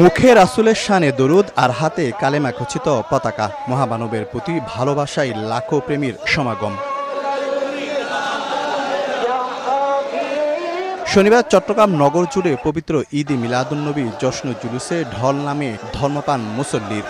মুখে রাসূলের শানে দরুদ আর হাতে কালেমা খচিত পতাকা। মহামানবের প্রতি ভালোবাসায় লাখো প্রেমীর সমাগম। শনিবার চট্টগ্রাম নগর জুড়ে পবিত্র ঈদ-ই মিলাদুন্নবী জশ্ন জুলুসে ঢল নামে ধর্মপ্রাণ মুসল্লির।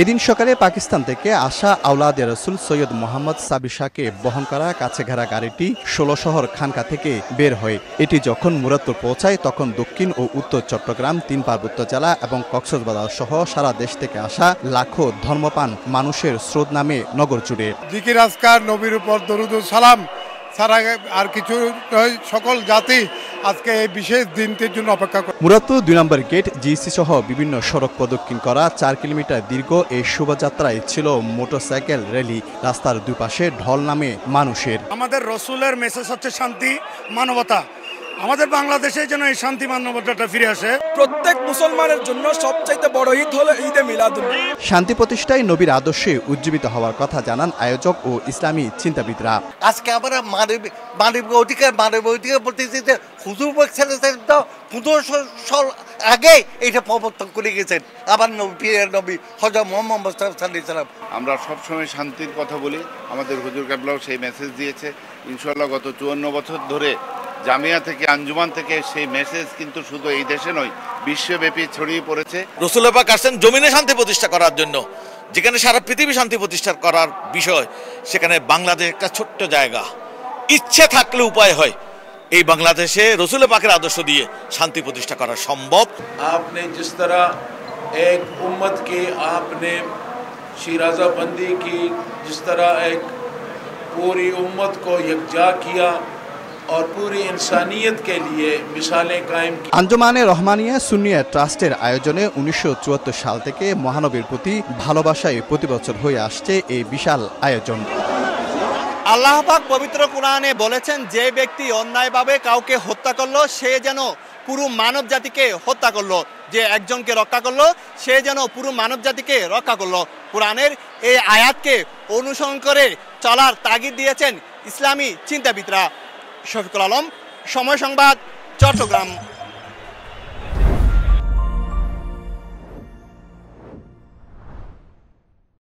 এদিন সকালে পাকিস্তান থেকে আসা আওলাদে রসুল সৈয়দ মোহাম্মদ সাবির শাহকে বহন করা কাছে ঘেরা গাড়িটি ১৬ শহর খানকা থেকে বের হয়। এটি যখন মুরাদপুর পৌঁছায় তখন দক্ষিণ ও উত্তর চট্টগ্রাম, ৩ পার্বত্য জেলা এবং কক্সবাজার সহ সারা দেশ থেকে আসা লাখো ধর্মপ্রাণ মানুষের স্রোত নামে নগর জুড়ে। জিকির আজকার, নবীর উপর দরুদ ও সালাম ছাড়া আর কিছু সকল জাতি আজকে এই বিশেষ দিনটির জন্য অপেক্ষা করে। মুরাদপুর ২ নম্বর গেট, জিসি সহ বিভিন্ন সড়ক প্রদক্ষিণ করা ৪ কিলোমিটার দীর্ঘ এই শোভাযাত্রায় ছিল মোটরসাইকেল র্যালি। রাস্তার দুই পাশে ঢল নামে মানুষের। আমাদের রসুলের মেসেজ হচ্ছে শান্তি, মানবতা। আমাদের বাংলাদেশে যেন এই শান্তি মানবতাটা ফিরে আসে। প্রত্যেক মুসলমানের জন্য সবচাইতে বড় ঈদ হলো ঈদে মিলাদুন্নবী। শান্তি প্রতিষ্ঠায় নবীর আদর্শে উজ্জীবিত হওয়ার কথা জানান আয়োজক ও ইসলামী চিন্তাবিদরা। আজকে আমরা মানবিক অধিকার বলতেছি যে হুজুর বলছেন ১৫০০ আগে এটা প্রবর্তন করে গেছেন আবার নবী হযরত মুহাম্মদ সাল্লাল্লাহু আলাইহি ওয়াসাল্লাম। আমরা সবসময় শান্তির কথা বলি, আমাদের হুজুর কেবলাও সেই মেসেজ দিয়েছে। ইনশাআল্লাহ গত ৫৪ বছর ধরে জামিয়া থেকে, আঞ্জুমান থেকে সেই মেসেজ কিন্তু শুধু এই দেশে নয়, বিশ্বব্যাপী ছড়িয়ে পড়েছে। রাসূল পাক আসেন জমিনে শান্তি প্রতিষ্ঠা করার জন্য, যেখানে সারা পৃথিবী শান্তি প্রতিষ্ঠা করার বিষয়, সেখানে বাংলাদেশ একটা ছোট্ট জায়গা। ইচ্ছে থাকলে উপায় হয়। এই বাংলাদেশে রাসূল পাকের আদর্শ দিয়ে শান্তি প্রতিষ্ঠা করা সম্ভব। আপনি जिस तरह एक उम्मत की आपने शिराज़ाबंदी की, जिस तरह एक पूरी उम्मत को यकजा किया और पूरी इंसानियत के लिए मिसालें कायम की। আঞ্জুমানে রহমানিয়া সুন্নিয়া ট্রাস্টের আয়োজনে ১৯৭৪ সাল থেকে মহানবীর প্রতি ভালোবাসায় প্রতি বছর হয়ে আসছে এই বিশাল আয়োজন। আল্লাহ পাক পবিত্র কোরআনে বলেছেন, যে ব্যক্তি অন্যায়ভাবে কাউকে হত্যা করলো সে যেন পুরো মানব জাতিকে হত্যা করলো, যে একজনকে রক্ষা করলো সে যেন পুরো মানব জাতিকে রক্ষা করলো। কোরআনের এই আয়াতকে অনুসরণ করে চলার তাগিদ দিয়েছেন ইসলামী চিন্তাবিদরা। শফিকুল আলম, সময় সংবাদ, চট্টগ্রাম।